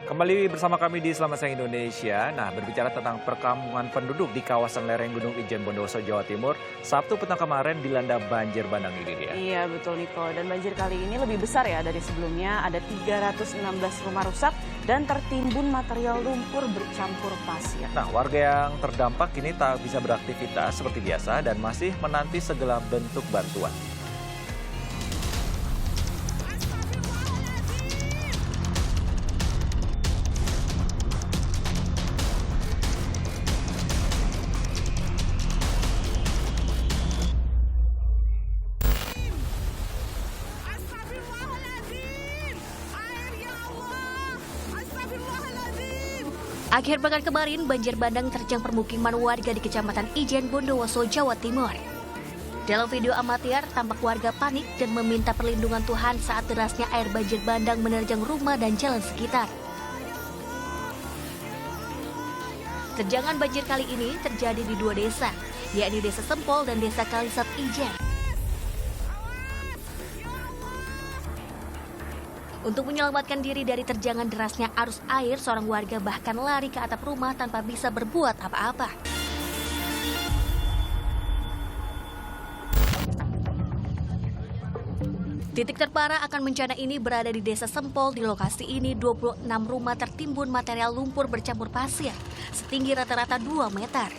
Kembali bersama kami di Selamat Siang Indonesia. Nah, berbicara tentang perkampungan penduduk di kawasan lereng Gunung Ijen Bondowoso, Jawa Timur, Sabtu petang kemarin dilanda banjir bandang ini dia. Iya, betul Niko. Dan banjir kali ini lebih besar ya dari sebelumnya. Ada 316 rumah rusak dan tertimbun material lumpur bercampur pasir. Nah, warga yang terdampak kini tak bisa beraktivitas seperti biasa dan masih menanti segala bentuk bantuan. Akhir pekan kemarin, banjir bandang terjang permukiman warga di Kecamatan Ijen Bondowoso, Jawa Timur. Dalam video amatir, tampak warga panik dan meminta perlindungan Tuhan saat derasnya air banjir bandang menerjang rumah dan jalan sekitar. Terjangan banjir kali ini terjadi di dua desa, yakni Desa Sempol dan Desa Kalisat Ijen. Untuk menyelamatkan diri dari terjangan derasnya arus air, seorang warga bahkan lari ke atap rumah tanpa bisa berbuat apa-apa. Titik terparah akan bencana ini berada di Desa Sempol. Di lokasi ini 26 rumah tertimbun material lumpur bercampur pasir, setinggi rata-rata 2 meter.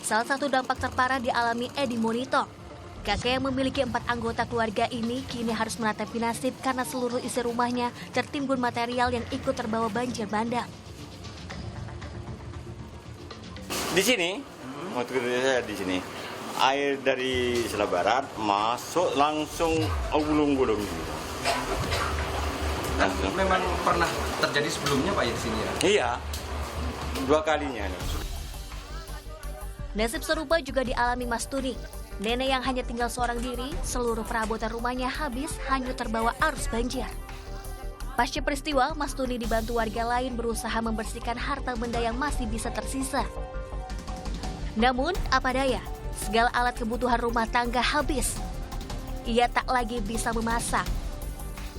Salah satu dampak terparah dialami Edi Monito. Kakek yang memiliki 4 anggota keluarga ini kini harus meratapi nasib karena seluruh isi rumahnya tertimbun material yang ikut terbawa banjir bandang. Di sini, waktu saya di sini, air dari sebelah barat masuk langsung gulung-gulung. Memang pernah terjadi sebelumnya Pak ya di sini ya? Iya, 2 kalinya. Nasib serupa juga dialami Mas Tuni. Nenek yang hanya tinggal seorang diri, seluruh perabotan rumahnya habis hanyut terbawa arus banjir. Pasca peristiwa, Mas Tuni dibantu warga lain berusaha membersihkan harta benda yang masih bisa tersisa. Namun, apa daya, segala alat kebutuhan rumah tangga habis. Ia tak lagi bisa memasak.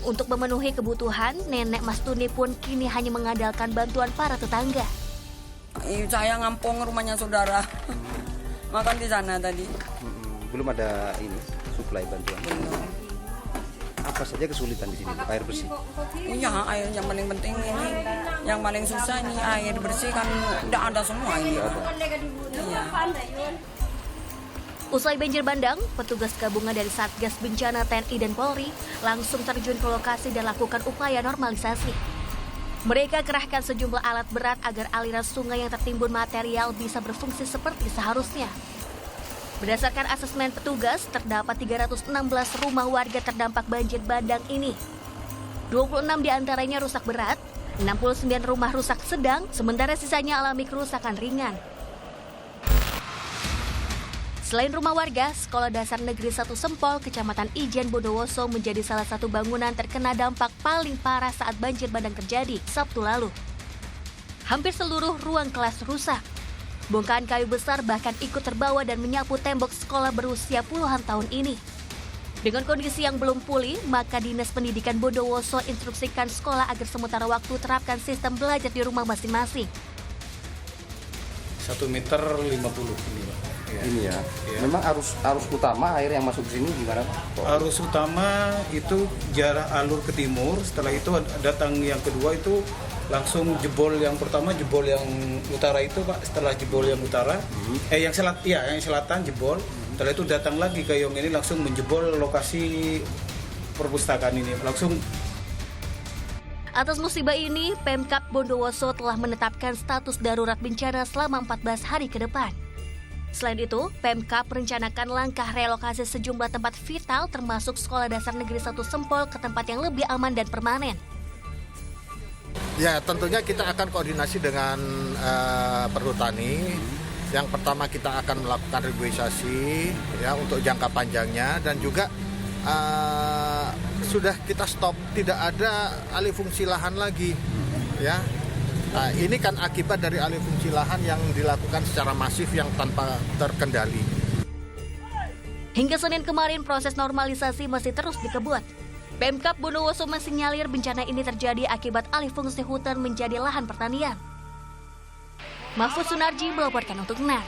Untuk memenuhi kebutuhan, nenek Mas Tuni pun kini hanya mengandalkan bantuan para tetangga. Saya ngampung rumahnya saudara, makan di sana tadi. Belum ada ini suplai bantuan. Apa saja kesulitan di sini? Air bersih. Iya, air yang paling penting ini, yang paling susah ini air bersih kan tidak ada semua ini. Iya. Usai banjir bandang, petugas gabungan dari Satgas Bencana TNI dan Polri langsung terjun ke lokasi dan lakukan upaya normalisasi. Mereka kerahkan sejumlah alat berat agar aliran sungai yang tertimbun material bisa berfungsi seperti seharusnya. Berdasarkan asesmen petugas, terdapat 316 rumah warga terdampak banjir bandang ini. 26 diantaranya rusak berat, 69 rumah rusak sedang, sementara sisanya alami kerusakan ringan. Selain rumah warga, Sekolah Dasar Negeri 1 Sempol, Kecamatan Ijen Bondowoso menjadi salah satu bangunan terkena dampak paling parah saat banjir bandang terjadi Sabtu lalu. Hampir seluruh ruang kelas rusak. Bongkahan kayu besar bahkan ikut terbawa dan menyapu tembok sekolah berusia puluhan tahun ini. Dengan kondisi yang belum pulih, maka Dinas Pendidikan Bondowoso instruksikan sekolah agar sementara waktu terapkan sistem belajar di rumah masing-masing. 1,50 meter ini Pak. Ya. Ini ya. Memang arus utama air yang masuk ke sini gimana Pak? Arus utama itu jarak alur ke timur, setelah itu datang yang kedua itu langsung jebol yang pertama jebol yang utara itu Pak, setelah jebol yang utara yang selatan jebol, setelah itu datang lagi ke yang ini langsung menjebol lokasi perpustakaan ini langsung. Atas musibah ini, Pemkab Bondowoso telah menetapkan status darurat bencana selama 14 hari ke depan. Selain itu, Pemkab merencanakan langkah relokasi sejumlah tempat vital termasuk Sekolah Dasar Negeri 1 Sempol ke tempat yang lebih aman dan permanen. Ya, tentunya kita akan koordinasi dengan Perhutani. Yang pertama kita akan melakukan reboisasi ya untuk jangka panjangnya dan juga sudah kita stop, tidak ada alih fungsi lahan lagi ya. Nah, ini kan akibat dari alih fungsi lahan yang dilakukan secara masif yang tanpa terkendali. Hingga Senin kemarin proses normalisasi masih terus dikebut. Pemkab Bondowoso mensinyalir bencana ini terjadi akibat alih fungsi hutan menjadi lahan pertanian. Mahfud Sunarji melaporkan untuk NAR.